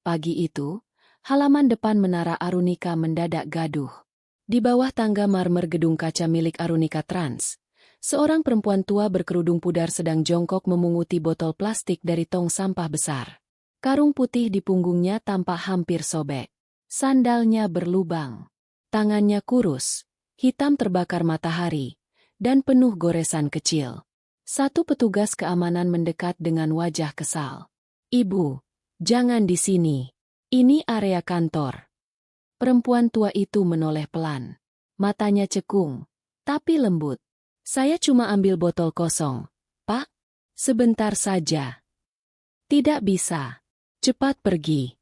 Pagi itu, halaman depan Menara Arunika mendadak gaduh. Di bawah tangga marmer gedung kaca milik Arunika Trans, seorang perempuan tua berkerudung pudar sedang jongkok memunguti botol plastik dari tong sampah besar. Karung putih di punggungnya tampak hampir sobek. Sandalnya berlubang. Tangannya kurus, hitam terbakar matahari, dan penuh goresan kecil. Satu petugas keamanan mendekat dengan wajah kesal. "Ibu, jangan di sini. Ini area kantor." Perempuan tua itu menoleh pelan. Matanya cekung, tapi lembut. "Saya cuma ambil botol kosong, Pak. Sebentar saja." "Tidak bisa. Cepat pergi."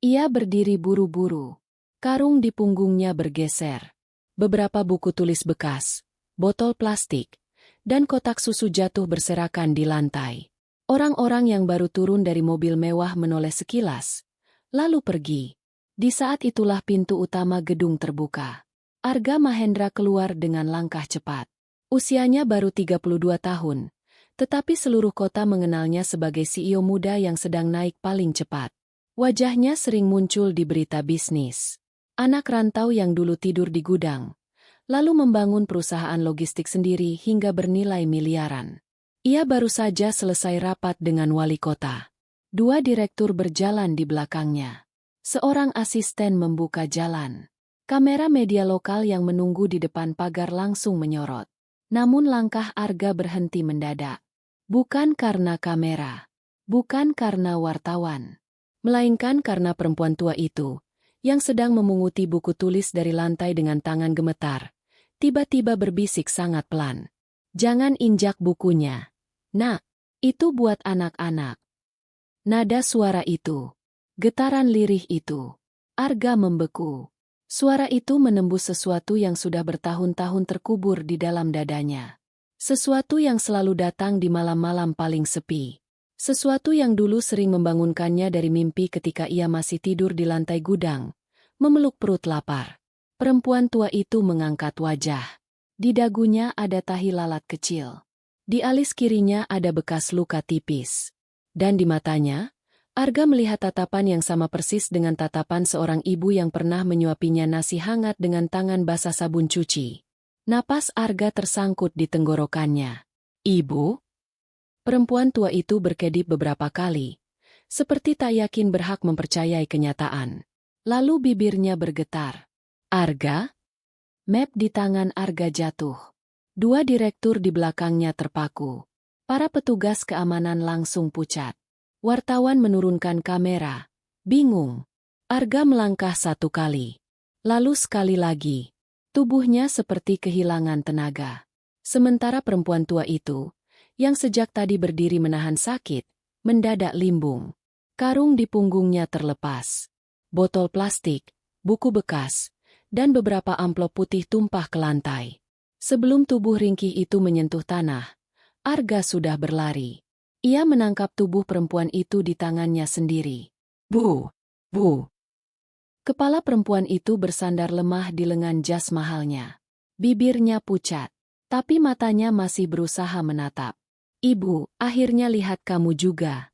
Ia berdiri buru-buru. Karung di punggungnya bergeser. Beberapa buku tulis bekas, botol plastik, dan kotak susu jatuh berserakan di lantai. Orang-orang yang baru turun dari mobil mewah menoleh sekilas, lalu pergi. Di saat itulah pintu utama gedung terbuka. Arga Mahendra keluar dengan langkah cepat. Usianya baru 32 tahun, tetapi seluruh kota mengenalnya sebagai CEO muda yang sedang naik paling cepat. Wajahnya sering muncul di berita bisnis. Anak rantau yang dulu tidur di gudang, lalu membangun perusahaan logistik sendiri hingga bernilai miliaran. Ia baru saja selesai rapat dengan wali kota. Dua direktur berjalan di belakangnya. Seorang asisten membuka jalan. Kamera media lokal yang menunggu di depan pagar langsung menyorot. Namun langkah Arga berhenti mendadak. Bukan karena kamera. Bukan karena wartawan. Melainkan karena perempuan tua itu, yang sedang memunguti buku tulis dari lantai dengan tangan gemetar, tiba-tiba berbisik sangat pelan. "Jangan injak bukunya. Nak, itu buat anak-anak." Nada suara itu, getaran lirih itu, Arga membeku. Suara itu menembus sesuatu yang sudah bertahun-tahun terkubur di dalam dadanya. Sesuatu yang selalu datang di malam-malam paling sepi. Sesuatu yang dulu sering membangunkannya dari mimpi ketika ia masih tidur di lantai gudang, memeluk perut lapar. Perempuan tua itu mengangkat wajah. Di dagunya ada tahi lalat kecil. Di alis kirinya ada bekas luka tipis. Dan di matanya, Arga melihat tatapan yang sama persis dengan tatapan seorang ibu yang pernah menyuapinya nasi hangat dengan tangan basah sabun cuci. Napas Arga tersangkut di tenggorokannya. "Ibu?" Perempuan tua itu berkedip beberapa kali, seperti tak yakin berhak mempercayai kenyataan. Lalu bibirnya bergetar. "Arga?" Map di tangan Arga jatuh. Dua direktur di belakangnya terpaku. Para petugas keamanan langsung pucat. Wartawan menurunkan kamera. Bingung. Arga melangkah satu kali. Lalu sekali lagi. Tubuhnya seperti kehilangan tenaga. Sementara perempuan tua itu, yang sejak tadi berdiri menahan sakit, mendadak limbung. Karung di punggungnya terlepas. Botol plastik, buku bekas, dan beberapa amplop putih tumpah ke lantai. Sebelum tubuh ringkih itu menyentuh tanah, Arga sudah berlari. Ia menangkap tubuh perempuan itu di tangannya sendiri. "Bu! Bu!" Kepala perempuan itu bersandar lemah di lengan jas mahalnya. Bibirnya pucat, tapi matanya masih berusaha menatap. "Ibu, akhirnya lihat kamu juga."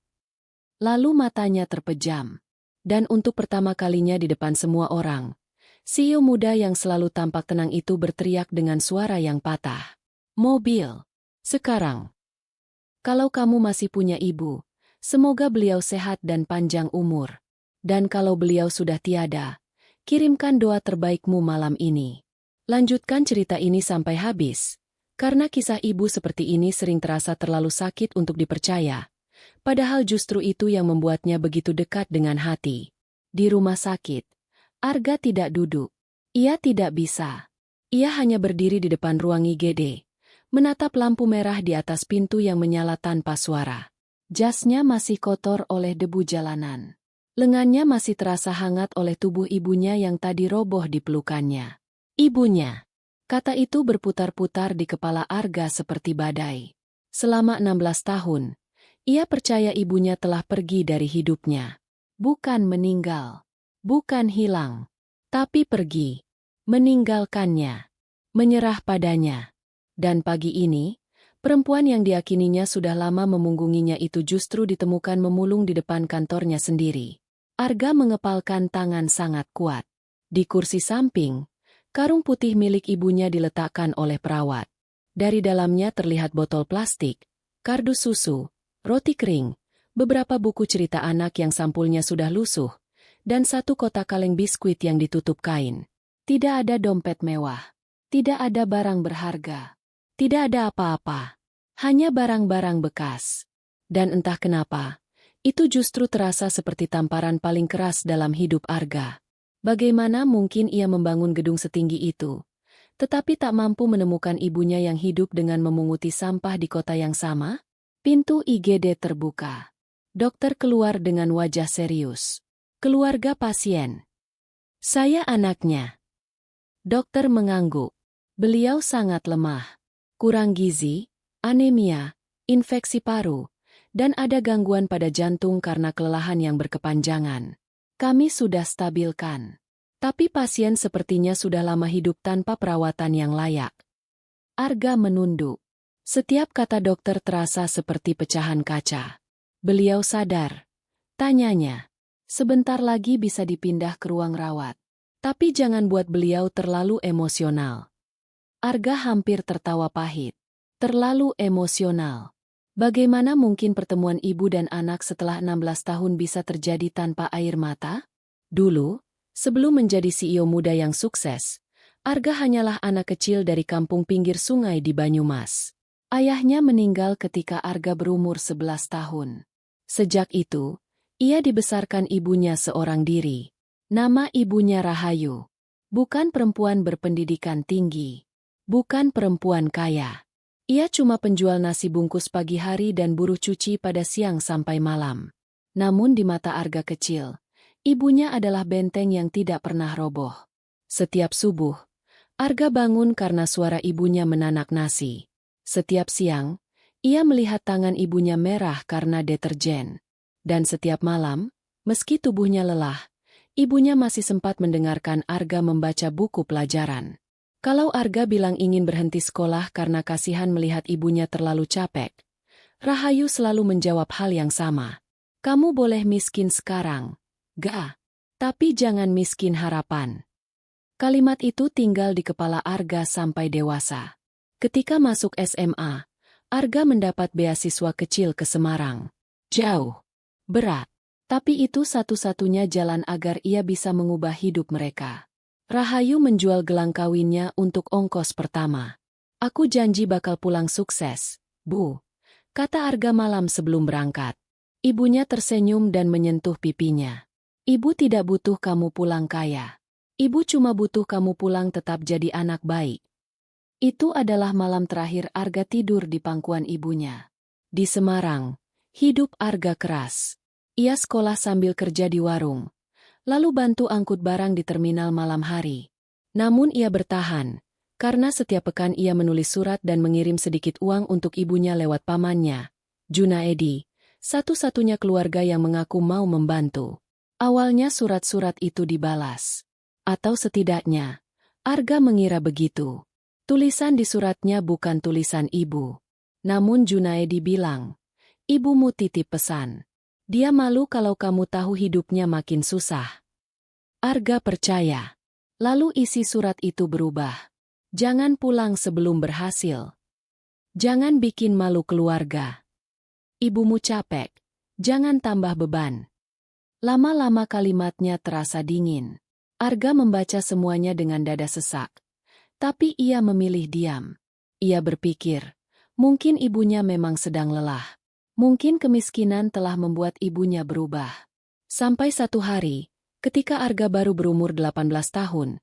Lalu matanya terpejam. Dan untuk pertama kalinya di depan semua orang, CEO muda yang selalu tampak tenang itu berteriak dengan suara yang patah. "Mobil! Sekarang! Kalau kamu masih punya ibu, semoga beliau sehat dan panjang umur. Dan kalau beliau sudah tiada, kirimkan doa terbaikmu malam ini." Lanjutkan cerita ini sampai habis, karena kisah ibu seperti ini sering terasa terlalu sakit untuk dipercaya, padahal justru itu yang membuatnya begitu dekat dengan hati. Di rumah sakit, Arga tidak duduk. Ia tidak bisa. Ia hanya berdiri di depan ruang IGD, menatap lampu merah di atas pintu yang menyala tanpa suara. Jasnya masih kotor oleh debu jalanan. Lengannya masih terasa hangat oleh tubuh ibunya yang tadi roboh di pelukannya. "Ibunya." Kata itu berputar-putar di kepala Arga seperti badai. Selama 16 tahun, ia percaya ibunya telah pergi dari hidupnya. Bukan meninggal. Bukan hilang. Tapi pergi. Meninggalkannya. Menyerah padanya. Dan pagi ini, perempuan yang diakininya sudah lama memunggunginya itu justru ditemukan memulung di depan kantornya sendiri. Arga mengepalkan tangan sangat kuat. Di kursi samping, karung putih milik ibunya diletakkan oleh perawat. Dari dalamnya terlihat botol plastik, kardus susu, roti kering, beberapa buku cerita anak yang sampulnya sudah lusuh, dan satu kotak kaleng biskuit yang ditutup kain. Tidak ada dompet mewah. Tidak ada barang berharga. Tidak ada apa-apa. Hanya barang-barang bekas. Dan entah kenapa, itu justru terasa seperti tamparan paling keras dalam hidup Arga. Bagaimana mungkin ia membangun gedung setinggi itu, tetapi tak mampu menemukan ibunya yang hidup dengan memunguti sampah di kota yang sama? Pintu IGD terbuka. Dokter keluar dengan wajah serius. Keluarga pasien. Saya anaknya. Dokter mengangguk. Beliau sangat lemah. Kurang gizi, anemia, infeksi paru, dan ada gangguan pada jantung karena kelelahan yang berkepanjangan. Kami sudah stabilkan. Tapi pasien sepertinya sudah lama hidup tanpa perawatan yang layak. Arga menunduk. Setiap kata dokter terasa seperti pecahan kaca. Beliau sadar. Tanyanya. Sebentar lagi bisa dipindah ke ruang rawat. Tapi jangan buat beliau terlalu emosional. Arga hampir tertawa pahit. Terlalu emosional. Bagaimana mungkin pertemuan ibu dan anak setelah 16 tahun bisa terjadi tanpa air mata? Dulu, sebelum menjadi CEO muda yang sukses, Arga hanyalah anak kecil dari kampung pinggir sungai di Banyumas. Ayahnya meninggal ketika Arga berumur 11 tahun. Sejak itu, ia dibesarkan ibunya seorang diri. Nama ibunya Rahayu. Bukan perempuan berpendidikan tinggi. Bukan perempuan kaya. Ia cuma penjual nasi bungkus pagi hari dan buruh cuci pada siang sampai malam. Namun di mata Arga kecil, ibunya adalah benteng yang tidak pernah roboh. Setiap subuh, Arga bangun karena suara ibunya menanak nasi. Setiap siang, ia melihat tangan ibunya merah karena deterjen. Dan setiap malam, meski tubuhnya lelah, ibunya masih sempat mendengarkan Arga membaca buku pelajaran. Kalau Arga bilang ingin berhenti sekolah karena kasihan melihat ibunya terlalu capek, Rahayu selalu menjawab hal yang sama. Kamu boleh miskin sekarang, Ga, tapi jangan miskin harapan. Kalimat itu tinggal di kepala Arga sampai dewasa. Ketika masuk SMA, Arga mendapat beasiswa kecil ke Semarang. Jauh, berat, tapi itu satu-satunya jalan agar ia bisa mengubah hidup mereka. Rahayu menjual gelang kawinnya untuk ongkos pertama. Aku janji bakal pulang sukses, Bu, kata Arga malam sebelum berangkat. Ibunya tersenyum dan menyentuh pipinya. Ibu tidak butuh kamu pulang kaya. Ibu cuma butuh kamu pulang tetap jadi anak baik. Itu adalah malam terakhir Arga tidur di pangkuan ibunya. Di Semarang, hidup Arga keras. Ia sekolah sambil kerja di warung. Lalu bantu angkut barang di terminal malam hari. Namun ia bertahan, karena setiap pekan ia menulis surat dan mengirim sedikit uang untuk ibunya lewat pamannya, Junaedi, satu-satunya keluarga yang mengaku mau membantu. Awalnya surat-surat itu dibalas. Atau setidaknya, Arga mengira begitu. Tulisan di suratnya bukan tulisan ibu. Namun Junaedi bilang, ibumu titip pesan. Dia malu kalau kamu tahu hidupnya makin susah. Arga percaya. Lalu isi surat itu berubah. Jangan pulang sebelum berhasil. Jangan bikin malu keluarga. Ibumu capek. Jangan tambah beban. Lama-lama kalimatnya terasa dingin. Arga membaca semuanya dengan dada sesak. Tapi ia memilih diam. Ia berpikir, mungkin ibunya memang sedang lelah. Mungkin kemiskinan telah membuat ibunya berubah. Sampai satu hari, ketika Arga baru berumur 18 tahun,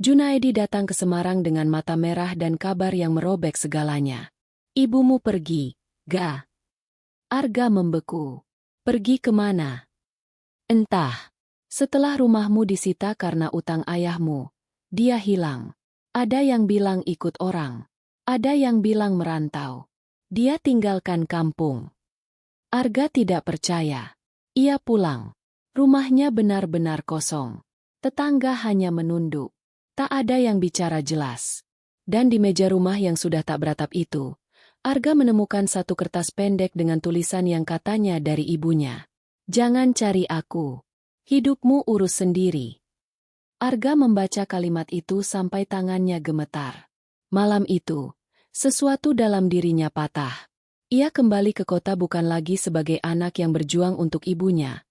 Junaedi datang ke Semarang dengan mata merah dan kabar yang merobek segalanya. Ibumu pergi, Ga. Arga membeku. Pergi kemana? Entah. Setelah rumahmu disita karena utang ayahmu, dia hilang. Ada yang bilang ikut orang. Ada yang bilang merantau. Dia tinggalkan kampung. Arga tidak percaya. Ia pulang. Rumahnya benar-benar kosong. Tetangga hanya menunduk. Tak ada yang bicara jelas. Dan di meja rumah yang sudah tak beratap itu, Arga menemukan satu kertas pendek dengan tulisan yang katanya dari ibunya. Jangan cari aku. Hidupmu urus sendiri. Arga membaca kalimat itu sampai tangannya gemetar. Malam itu, sesuatu dalam dirinya patah. Ia kembali ke kota bukan lagi sebagai anak yang berjuang untuk ibunya,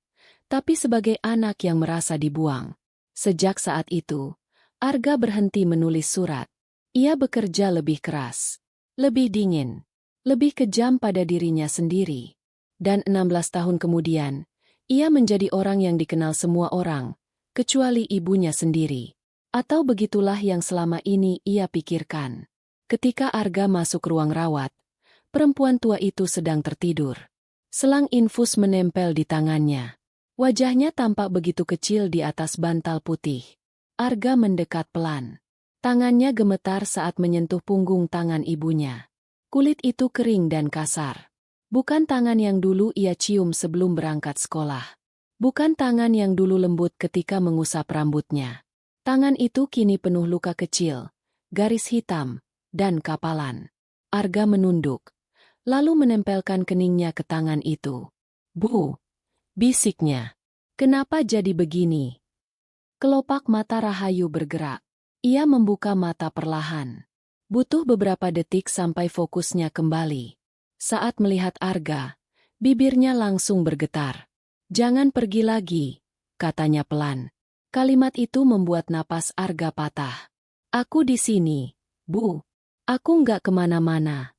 tapi sebagai anak yang merasa dibuang. Sejak saat itu, Arga berhenti menulis surat. Ia bekerja lebih keras, lebih dingin, lebih kejam pada dirinya sendiri. Dan 16 tahun kemudian, ia menjadi orang yang dikenal semua orang, kecuali ibunya sendiri. Atau begitulah yang selama ini ia pikirkan. Ketika Arga masuk ruang rawat, perempuan tua itu sedang tertidur. Selang infus menempel di tangannya. Wajahnya tampak begitu kecil di atas bantal putih. Arga mendekat pelan. Tangannya gemetar saat menyentuh punggung tangan ibunya. Kulit itu kering dan kasar. Bukan tangan yang dulu ia cium sebelum berangkat sekolah. Bukan tangan yang dulu lembut ketika mengusap rambutnya. Tangan itu kini penuh luka kecil, garis hitam, dan kapalan. Arga menunduk, lalu menempelkan keningnya ke tangan itu. "Bu," bisiknya. "Kenapa jadi begini?" Kelopak mata Rahayu bergerak. Ia membuka mata perlahan. Butuh beberapa detik sampai fokusnya kembali. Saat melihat Arga, bibirnya langsung bergetar. "Jangan pergi lagi," katanya pelan. Kalimat itu membuat napas Arga patah. "Aku di sini, Bu. Aku nggak kemana-mana."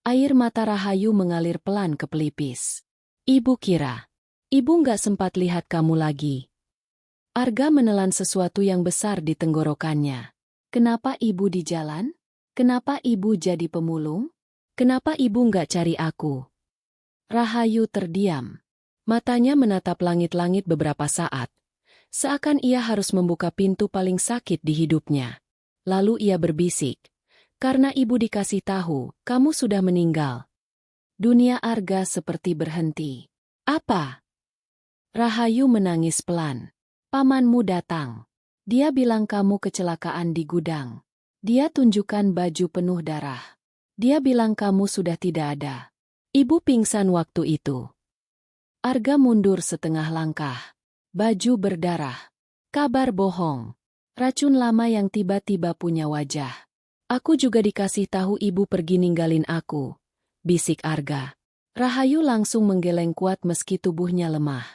Air mata Rahayu mengalir pelan ke pelipis. "Ibu kira, Ibu nggak sempat lihat kamu lagi." Arga menelan sesuatu yang besar di tenggorokannya. "Kenapa Ibu di jalan? Kenapa Ibu jadi pemulung? Kenapa Ibu nggak cari aku?" Rahayu terdiam. Matanya menatap langit-langit beberapa saat. Seakan ia harus membuka pintu paling sakit di hidupnya. Lalu ia berbisik, "Karena Ibu dikasih tahu, kamu sudah meninggal." Dunia Arga seperti berhenti. "Apa?" Rahayu menangis pelan. "Pamanmu datang. Dia bilang kamu kecelakaan di gudang. Dia tunjukkan baju penuh darah. Dia bilang kamu sudah tidak ada. Ibu pingsan waktu itu." Arga mundur setengah langkah. Baju berdarah. Kabar bohong. Racun lama yang tiba-tiba punya wajah. "Aku juga dikasih tahu Ibu pergi ninggalin aku," bisik Arga. Rahayu langsung menggeleng kuat meski tubuhnya lemah.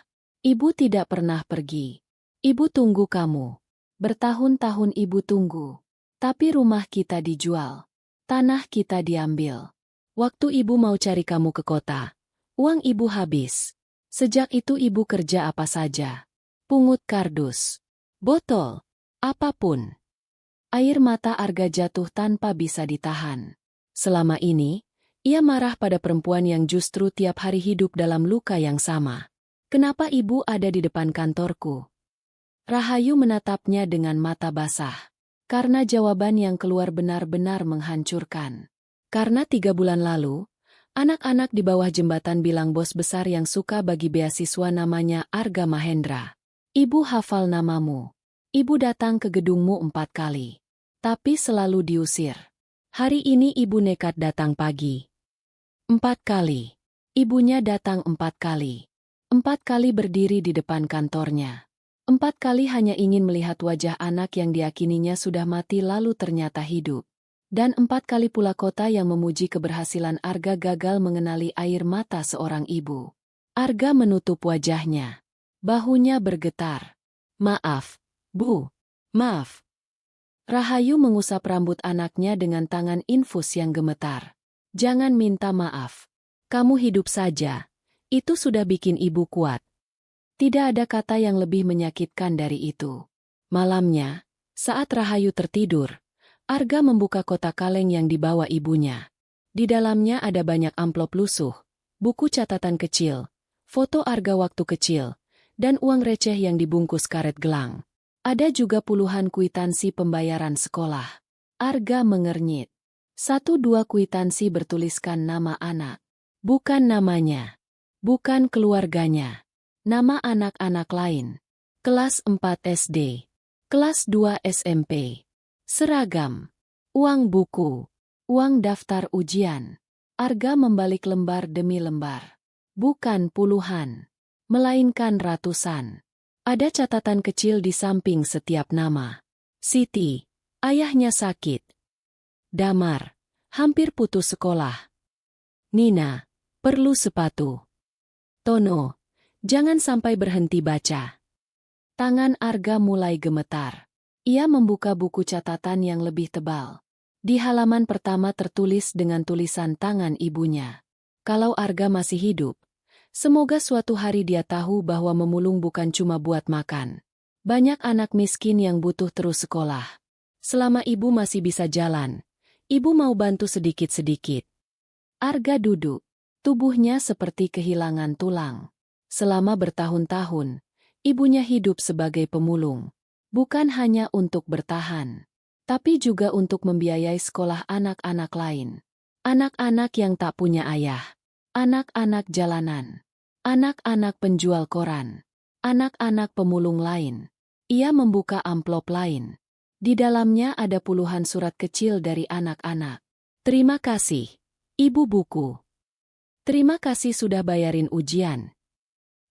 "Ibu tidak pernah pergi. Ibu tunggu kamu. Bertahun-tahun Ibu tunggu. Tapi rumah kita dijual. Tanah kita diambil. Waktu Ibu mau cari kamu ke kota, uang Ibu habis. Sejak itu Ibu kerja apa saja. Pungut kardus. Botol. Apapun." Air mata Arga jatuh tanpa bisa ditahan. Selama ini, ia marah pada perempuan yang justru tiap hari hidup dalam luka yang sama. "Kenapa Ibu ada di depan kantorku?" Rahayu menatapnya dengan mata basah. Karena jawaban yang keluar benar-benar menghancurkan. Karena 3 bulan lalu, anak-anak di bawah jembatan bilang bos besar yang suka bagi beasiswa namanya Arga Mahendra. "Ibu hafal namamu. Ibu datang ke gedungmu 4 kali. Tapi selalu diusir. Hari ini Ibu nekat datang pagi. 4 kali. Ibunya datang 4 kali. 4 kali berdiri di depan kantornya. 4 kali hanya ingin melihat wajah anak yang diyakininya sudah mati lalu ternyata hidup. Dan 4 kali pula kota yang memuji keberhasilan Arga gagal mengenali air mata seorang ibu." Arga menutup wajahnya. Bahunya bergetar. "Maaf, Bu. Maaf." Rahayu mengusap rambut anaknya dengan tangan infus yang gemetar. "Jangan minta maaf. Kamu hidup saja. Itu sudah bikin Ibu kuat." Tidak ada kata yang lebih menyakitkan dari itu. Malamnya, saat Rahayu tertidur, Arga membuka kotak kaleng yang dibawa ibunya. Di dalamnya ada banyak amplop lusuh, buku catatan kecil, foto Arga waktu kecil, dan uang receh yang dibungkus karet gelang. Ada juga puluhan kwitansi pembayaran sekolah. Arga mengernyit. 1-2 kwitansi bertuliskan nama anak. Bukan namanya. Bukan keluarganya. Nama anak-anak lain. Kelas 4 SD. Kelas 2 SMP. Seragam. Uang buku. Uang daftar ujian. Arga membalik lembar demi lembar. Bukan puluhan. Melainkan ratusan. Ada catatan kecil di samping setiap nama. Siti, ayahnya sakit. Damar, hampir putus sekolah. Nina, perlu sepatu. Tono, jangan sampai berhenti baca. Tangan Arga mulai gemetar. Ia membuka buku catatan yang lebih tebal. Di halaman pertama tertulis dengan tulisan tangan ibunya. Kalau Arga masih hidup, semoga suatu hari dia tahu bahwa memulung bukan cuma buat makan. Banyak anak miskin yang butuh terus sekolah. Selama ibu masih bisa jalan, ibu mau bantu sedikit-sedikit. Arga duduk. Tubuhnya seperti kehilangan tulang. Selama bertahun-tahun, ibunya hidup sebagai pemulung. Bukan hanya untuk bertahan, tapi juga untuk membiayai sekolah anak-anak lain. Anak-anak yang tak punya ayah. Anak-anak jalanan. Anak-anak penjual koran. Anak-anak pemulung lain. Ia membuka amplop lain. Di dalamnya ada puluhan surat kecil dari anak-anak. Terima kasih, Ibu Buku. Terima kasih sudah bayarin ujian.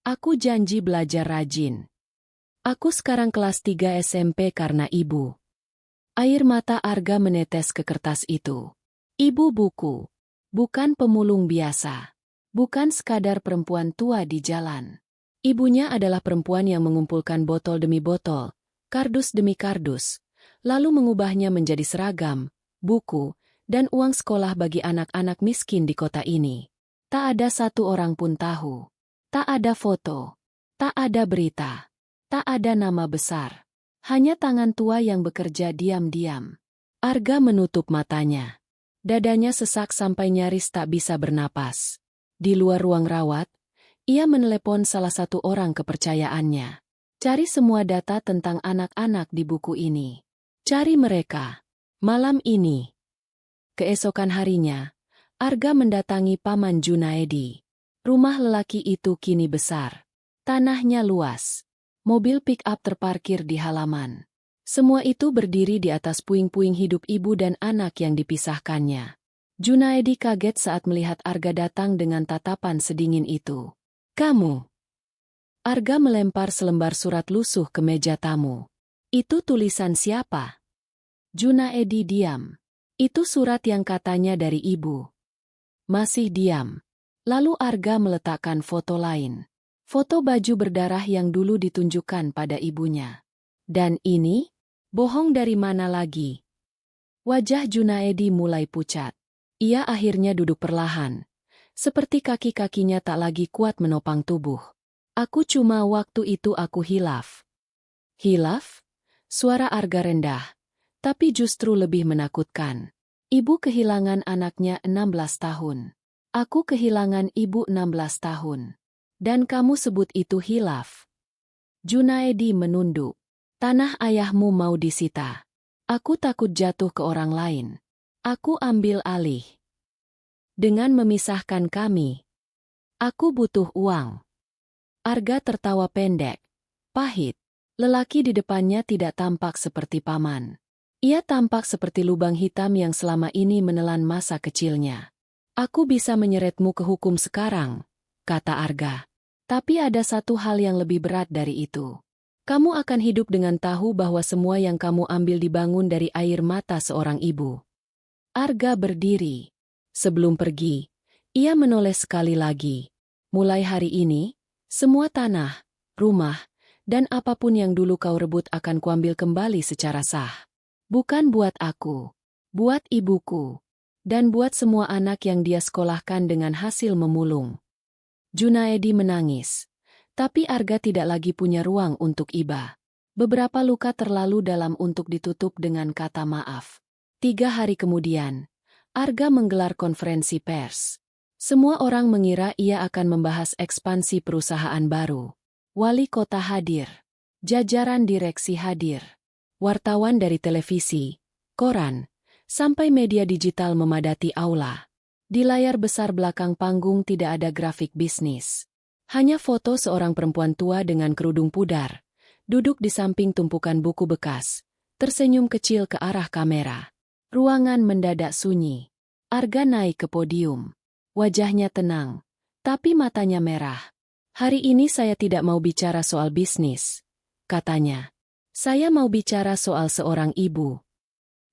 Aku janji belajar rajin. Aku sekarang kelas 3 SMP karena ibu. Air mata Arga menetes ke kertas itu. Ibu Buku. Bukan pemulung biasa. Bukan sekadar perempuan tua di jalan. Ibunya adalah perempuan yang mengumpulkan botol demi botol, kardus demi kardus, lalu mengubahnya menjadi seragam, buku, dan uang sekolah bagi anak-anak miskin di kota ini. Tak ada satu orang pun tahu. Tak ada foto. Tak ada berita. Tak ada nama besar. Hanya tangan tua yang bekerja diam-diam. Arga menutup matanya. Dadanya sesak sampai nyaris tak bisa bernapas. Di luar ruang rawat, ia menelepon salah satu orang kepercayaannya. Cari semua data tentang anak-anak di buku ini. Cari mereka. Malam ini. Keesokan harinya, Arga mendatangi Paman Junaedi. Rumah lelaki itu kini besar. Tanahnya luas. Mobil pick-up terparkir di halaman. Semua itu berdiri di atas puing-puing hidup ibu dan anak yang dipisahkannya. Junaedi kaget saat melihat Arga datang dengan tatapan sedingin itu. Kamu. Arga melempar selembar surat lusuh ke meja tamu. Itu tulisan siapa? Junaedi diam. Itu surat yang katanya dari ibu. Masih diam. Lalu Arga meletakkan foto lain. Foto baju berdarah yang dulu ditunjukkan pada ibunya. Dan ini? Bohong dari mana lagi? Wajah Junaedi mulai pucat. Ia akhirnya duduk perlahan. Seperti kaki-kakinya tak lagi kuat menopang tubuh. Aku cuma waktu itu aku hilaf. Hilaf? Suara Arga rendah. Tapi justru lebih menakutkan. Ibu kehilangan anaknya 16 tahun. Aku kehilangan ibu 16 tahun. Dan kamu sebut itu hilaf. Junaedi menunduk. Tanah ayahmu mau disita. Aku takut jatuh ke orang lain. Aku ambil alih. Dengan memisahkan kami. Aku butuh uang. Arga tertawa pendek. Pahit. Lelaki di depannya tidak tampak seperti paman. Ia tampak seperti lubang hitam yang selama ini menelan masa kecilnya. Aku bisa menyeretmu ke hukum sekarang, kata Arga. Tapi ada satu hal yang lebih berat dari itu. Kamu akan hidup dengan tahu bahwa semua yang kamu ambil dibangun dari air mata seorang ibu. Arga berdiri. Sebelum pergi, ia menoleh sekali lagi. Mulai hari ini, semua tanah, rumah, dan apapun yang dulu kau rebut akan kuambil kembali secara sah. Bukan buat aku, buat ibuku, dan buat semua anak yang dia sekolahkan dengan hasil memulung. Junaedi menangis. Tapi Arga tidak lagi punya ruang untuk iba. Beberapa luka terlalu dalam untuk ditutup dengan kata maaf. 3 hari kemudian, Arga menggelar konferensi pers. Semua orang mengira ia akan membahas ekspansi perusahaan baru. Wali kota hadir. Jajaran direksi hadir. Wartawan dari televisi, koran, sampai media digital memadati aula. Di layar besar belakang panggung tidak ada grafik bisnis. Hanya foto seorang perempuan tua dengan kerudung pudar, duduk di samping tumpukan buku bekas, tersenyum kecil ke arah kamera. Ruangan mendadak sunyi. Arga naik ke podium. Wajahnya tenang, tapi matanya merah. Hari ini saya tidak mau bicara soal bisnis, katanya. Saya mau bicara soal seorang ibu.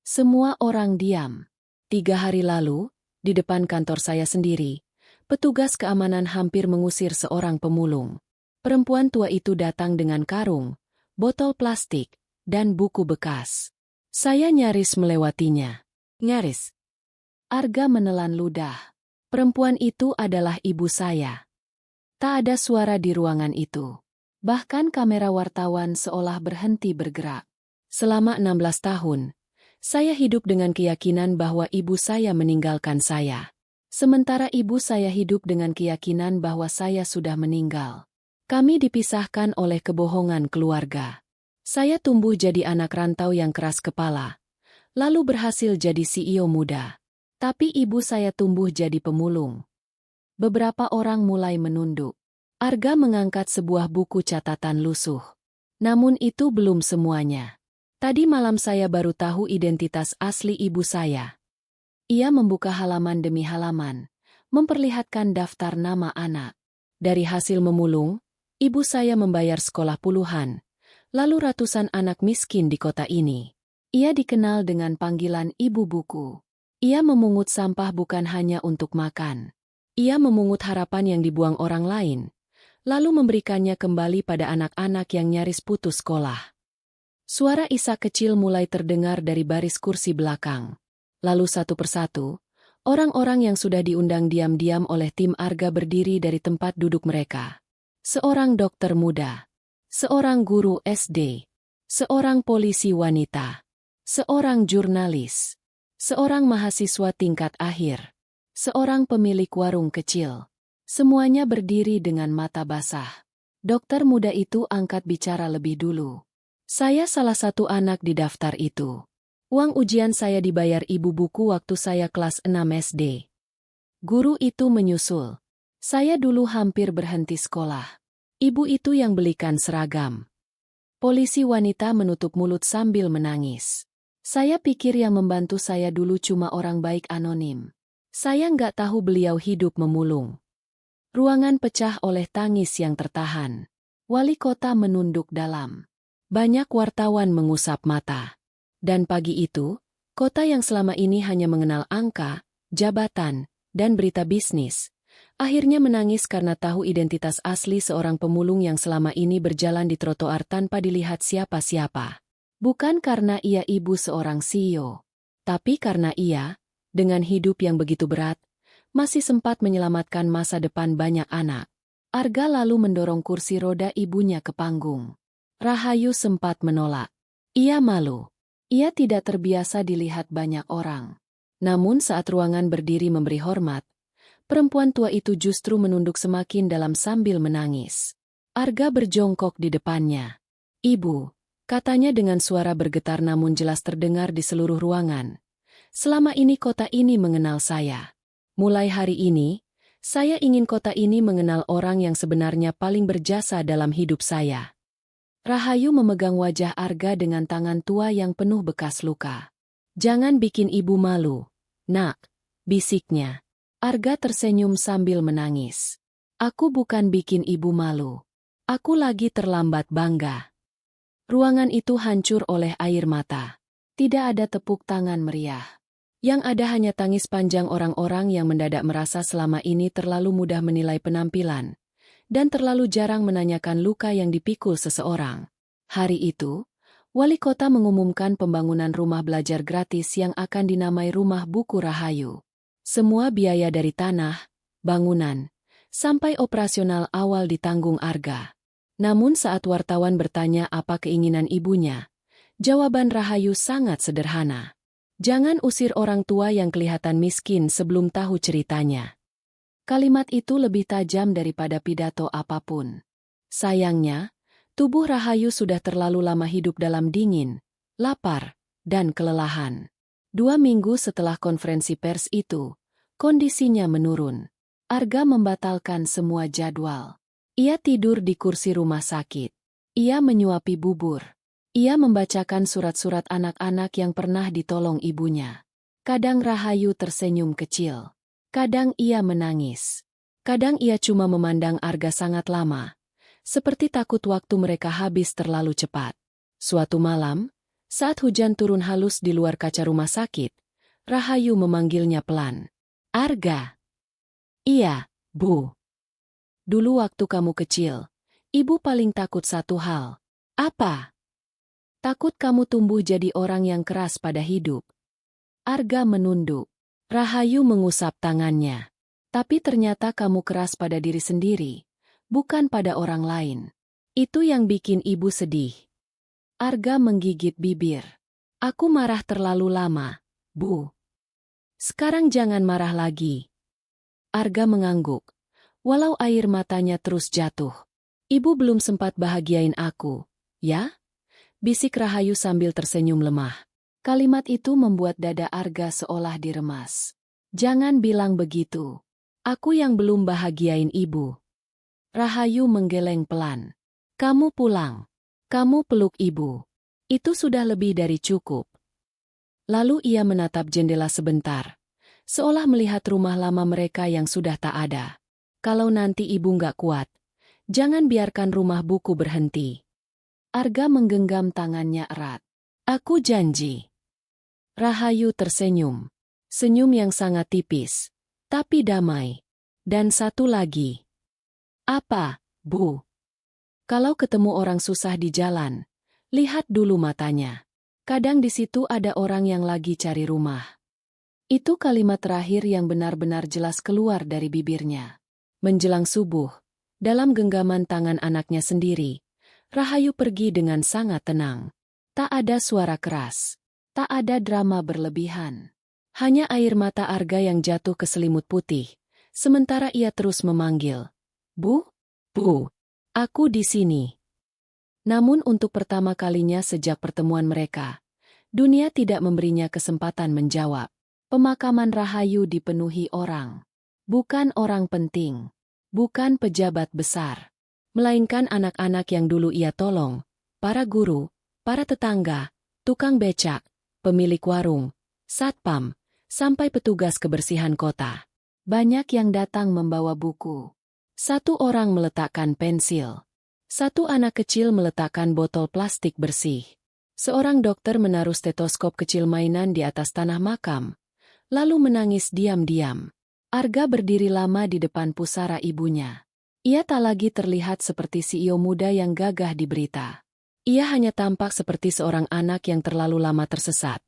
Semua orang diam. 3 hari lalu, di depan kantor saya sendiri, petugas keamanan hampir mengusir seorang pemulung. Perempuan tua itu datang dengan karung, botol plastik, dan buku bekas. Saya nyaris melewatinya. Nyaris. Arga menelan ludah. Perempuan itu adalah ibu saya. Tak ada suara di ruangan itu. Bahkan kamera wartawan seolah berhenti bergerak. Selama 16 tahun, saya hidup dengan keyakinan bahwa ibu saya meninggalkan saya. Sementara ibu saya hidup dengan keyakinan bahwa saya sudah meninggal. Kami dipisahkan oleh kebohongan keluarga. Saya tumbuh jadi anak rantau yang keras kepala, lalu berhasil jadi CEO muda. Tapi ibu saya tumbuh jadi pemulung. Beberapa orang mulai menunduk. Arga mengangkat sebuah buku catatan lusuh. Namun itu belum semuanya. Tadi malam saya baru tahu identitas asli ibu saya. Ia membuka halaman demi halaman, memperlihatkan daftar nama anak. Dari hasil memulung, ibu saya membayar sekolah puluhan, lalu ratusan anak miskin di kota ini. Ia dikenal dengan panggilan ibu buku. Ia memungut sampah bukan hanya untuk makan. Ia memungut harapan yang dibuang orang lain, lalu memberikannya kembali pada anak-anak yang nyaris putus sekolah. Suara isak kecil mulai terdengar dari baris kursi belakang. Lalu satu persatu, orang-orang yang sudah diundang diam-diam oleh tim Arga berdiri dari tempat duduk mereka. Seorang dokter muda, seorang guru SD, seorang polisi wanita, seorang jurnalis, seorang mahasiswa tingkat akhir, seorang pemilik warung kecil. Semuanya berdiri dengan mata basah. Dokter muda itu angkat bicara lebih dulu. Saya salah satu anak di daftar itu. Uang ujian saya dibayar ibu buku waktu saya kelas 6 SD. Guru itu menyusul. Saya dulu hampir berhenti sekolah. Ibu itu yang belikan seragam. Polisi wanita menutup mulut sambil menangis. Saya pikir yang membantu saya dulu cuma orang baik anonim. Saya nggak tahu beliau hidup memulung. Ruangan pecah oleh tangis yang tertahan. Wali kota menunduk dalam. Banyak wartawan mengusap mata. Dan pagi itu, kota yang selama ini hanya mengenal angka, jabatan, dan berita bisnis, akhirnya menangis karena tahu identitas asli seorang pemulung yang selama ini berjalan di trotoar tanpa dilihat siapa-siapa. Bukan karena ia ibu seorang CEO, tapi karena ia, dengan hidup yang begitu berat, masih sempat menyelamatkan masa depan banyak anak. Arga lalu mendorong kursi roda ibunya ke panggung. Rahayu sempat menolak. Ia malu. Ia tidak terbiasa dilihat banyak orang. Namun saat ruangan berdiri memberi hormat, perempuan tua itu justru menunduk semakin dalam sambil menangis. Arga berjongkok di depannya. "Ibu," katanya dengan suara bergetar namun jelas terdengar di seluruh ruangan. "Selama ini kota ini mengenal saya. Mulai hari ini, saya ingin kota ini mengenal orang yang sebenarnya paling berjasa dalam hidup saya." Rahayu memegang wajah Arga dengan tangan tua yang penuh bekas luka. "Jangan bikin ibu malu, nak," bisiknya. Arga tersenyum sambil menangis. "Aku bukan bikin ibu malu. Aku lagi terlambat bangga." Ruangan itu hancur oleh air mata. Tidak ada tepuk tangan meriah. Yang ada hanya tangis panjang orang-orang yang mendadak merasa selama ini terlalu mudah menilai penampilan, dan terlalu jarang menanyakan luka yang dipikul seseorang. Hari itu, wali kota mengumumkan pembangunan rumah belajar gratis yang akan dinamai Rumah Buku Rahayu. Semua biaya dari tanah, bangunan, sampai operasional awal ditanggung Arga. Namun saat wartawan bertanya apa keinginan ibunya, jawaban Rahayu sangat sederhana. "Jangan usir orang tua yang kelihatan miskin sebelum tahu ceritanya." Kalimat itu lebih tajam daripada pidato apapun. Sayangnya, tubuh Rahayu sudah terlalu lama hidup dalam dingin, lapar, dan kelelahan. 2 minggu setelah konferensi pers itu, kondisinya menurun. Arga membatalkan semua jadwal. Ia tidur di kursi rumah sakit. Ia menyuapi bubur. Ia membacakan surat-surat anak-anak yang pernah ditolong ibunya. Kadang Rahayu tersenyum kecil. Kadang ia menangis. Kadang ia cuma memandang Arga sangat lama, seperti takut waktu mereka habis terlalu cepat. Suatu malam, saat hujan turun halus di luar kaca rumah sakit, Rahayu memanggilnya pelan. Arga. Iya, Bu. Dulu waktu kamu kecil, Ibu paling takut satu hal. Apa? Takut kamu tumbuh jadi orang yang keras pada hidup. Arga menunduk. Rahayu mengusap tangannya. Tapi ternyata kamu keras pada diri sendiri, bukan pada orang lain. Itu yang bikin Ibu sedih. Arga menggigit bibir. Aku marah terlalu lama, Bu. Sekarang jangan marah lagi. Arga mengangguk, walau air matanya terus jatuh. Ibu belum sempat bahagiain aku, ya? Bisik Rahayu sambil tersenyum lemah. Kalimat itu membuat dada Arga seolah diremas. Jangan bilang begitu. Aku yang belum bahagiain Ibu. Rahayu menggeleng pelan. Kamu pulang. Kamu peluk Ibu. Itu sudah lebih dari cukup. Lalu ia menatap jendela sebentar, seolah melihat rumah lama mereka yang sudah tak ada. Kalau nanti Ibu nggak kuat, jangan biarkan rumah buku berhenti. Arga menggenggam tangannya erat. Aku janji. Rahayu tersenyum. Senyum yang sangat tipis, tapi damai. Dan satu lagi. Apa, Bu? Kalau ketemu orang susah di jalan, lihat dulu matanya. Kadang di situ ada orang yang lagi cari rumah. Itu kalimat terakhir yang benar-benar jelas keluar dari bibirnya. Menjelang subuh, dalam genggaman tangan anaknya sendiri, Rahayu pergi dengan sangat tenang. Tak ada suara keras. Tak ada drama berlebihan. Hanya air mata Arga yang jatuh ke selimut putih. Sementara ia terus memanggil. Bu? Bu? Aku di sini. Namun untuk pertama kalinya sejak pertemuan mereka, dunia tidak memberinya kesempatan menjawab. Pemakaman Rahayu dipenuhi orang. Bukan orang penting. Bukan pejabat besar. Melainkan anak-anak yang dulu ia tolong, para guru, para tetangga, tukang becak, pemilik warung, satpam, sampai petugas kebersihan kota. Banyak yang datang membawa buku. Satu orang meletakkan pensil. Satu anak kecil meletakkan botol plastik bersih. Seorang dokter menaruh stetoskop kecil mainan di atas tanah makam, lalu menangis diam-diam. Arga berdiri lama di depan pusara ibunya. Ia tak lagi terlihat seperti CEO muda yang gagah di berita. Ia hanya tampak seperti seorang anak yang terlalu lama tersesat.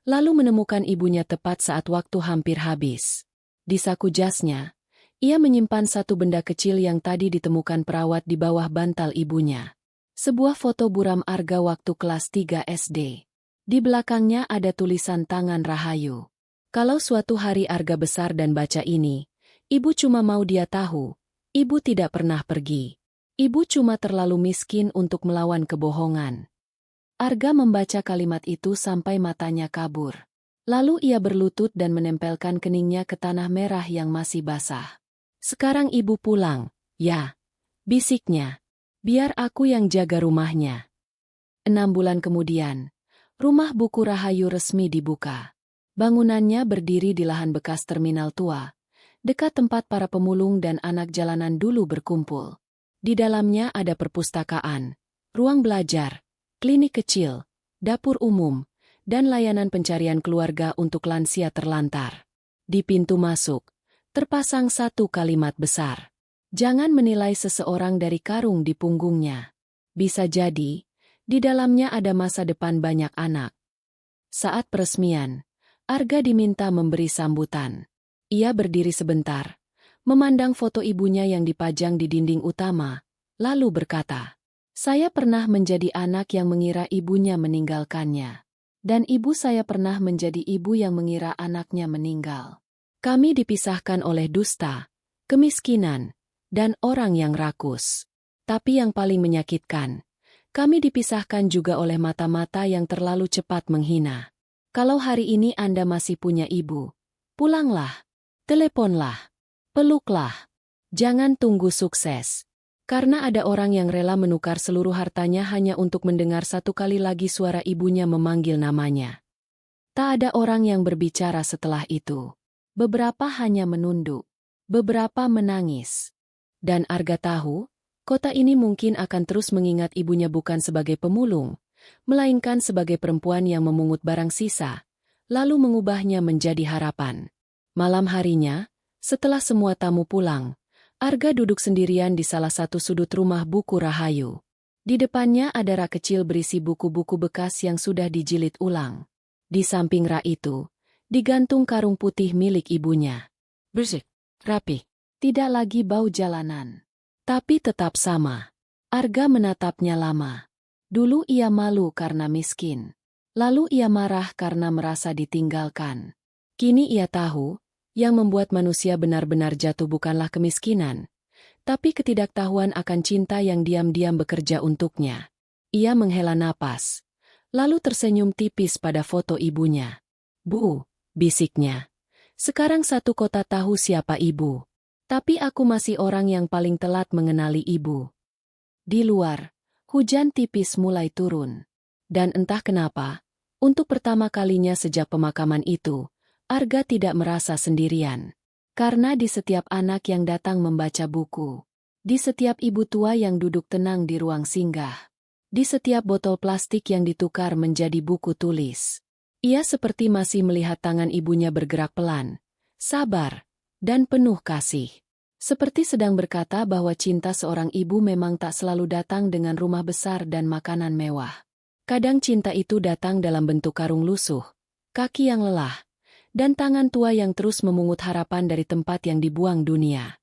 Lalu menemukan ibunya tepat saat waktu hampir habis. Di saku jasnya, ia menyimpan satu benda kecil yang tadi ditemukan perawat di bawah bantal ibunya. Sebuah foto buram Arga waktu kelas 3 SD. Di belakangnya ada tulisan tangan Rahayu. Kalau suatu hari Arga besar dan baca ini, ibu cuma mau dia tahu, ibu tidak pernah pergi. Ibu cuma terlalu miskin untuk melawan kebohongan. Arga membaca kalimat itu sampai matanya kabur. Lalu ia berlutut dan menempelkan keningnya ke tanah merah yang masih basah. Sekarang ibu pulang, ya, bisiknya. Biar aku yang jaga rumahnya. 6 bulan kemudian, rumah buku Rahayu resmi dibuka. Bangunannya berdiri di lahan bekas terminal tua, dekat tempat para pemulung dan anak jalanan dulu berkumpul. Di dalamnya ada perpustakaan, ruang belajar, klinik kecil, dapur umum, dan layanan pencarian keluarga untuk lansia terlantar. Di pintu masuk, terpasang satu kalimat besar. Jangan menilai seseorang dari karung di punggungnya. Bisa jadi, di dalamnya ada masa depan banyak anak. Saat peresmian, Arga diminta memberi sambutan. Ia berdiri sebentar, memandang foto ibunya yang dipajang di dinding utama, lalu berkata, "Saya pernah menjadi anak yang mengira ibunya meninggalkannya. Dan ibu saya pernah menjadi ibu yang mengira anaknya meninggal. Kami dipisahkan oleh dusta, kemiskinan, dan orang yang rakus. Tapi yang paling menyakitkan, kami dipisahkan juga oleh mata-mata yang terlalu cepat menghina. Kalau hari ini Anda masih punya ibu, pulanglah, teleponlah, peluklah. Jangan tunggu sukses. Karena ada orang yang rela menukar seluruh hartanya hanya untuk mendengar satu kali lagi suara ibunya memanggil namanya. Tak ada orang yang berbicara setelah itu. Beberapa hanya menunduk. Beberapa menangis. Dan Arga tahu, kota ini mungkin akan terus mengingat ibunya bukan sebagai pemulung, melainkan sebagai perempuan yang memungut barang sisa, lalu mengubahnya menjadi harapan. Malam harinya, setelah semua tamu pulang, Arga duduk sendirian di salah satu sudut rumah buku Rahayu. Di depannya ada rak kecil berisi buku-buku bekas yang sudah dijilid ulang. Di samping rak itu, digantung karung putih milik ibunya. Bersih, rapi, tidak lagi bau jalanan. Tapi tetap sama. Arga menatapnya lama. Dulu ia malu karena miskin. Lalu ia marah karena merasa ditinggalkan. Kini ia tahu, yang membuat manusia benar-benar jatuh bukanlah kemiskinan, tapi ketidaktahuan akan cinta yang diam-diam bekerja untuknya. Ia menghela napas, lalu tersenyum tipis pada foto ibunya. "Bu," bisiknya. "Sekarang satu kota tahu siapa ibu. Tapi aku masih orang yang paling telat mengenali ibu." Di luar, hujan tipis mulai turun. Dan entah kenapa, untuk pertama kalinya sejak pemakaman itu, Arga tidak merasa sendirian. Karena di setiap anak yang datang membaca buku, di setiap ibu tua yang duduk tenang di ruang singgah, di setiap botol plastik yang ditukar menjadi buku tulis, ia seperti masih melihat tangan ibunya bergerak pelan, sabar, dan penuh kasih. Seperti sedang berkata bahwa cinta seorang ibu memang tak selalu datang dengan rumah besar dan makanan mewah. Kadang cinta itu datang dalam bentuk karung lusuh, kaki yang lelah, dan tangan tua yang terus memungut harapan dari tempat yang dibuang dunia.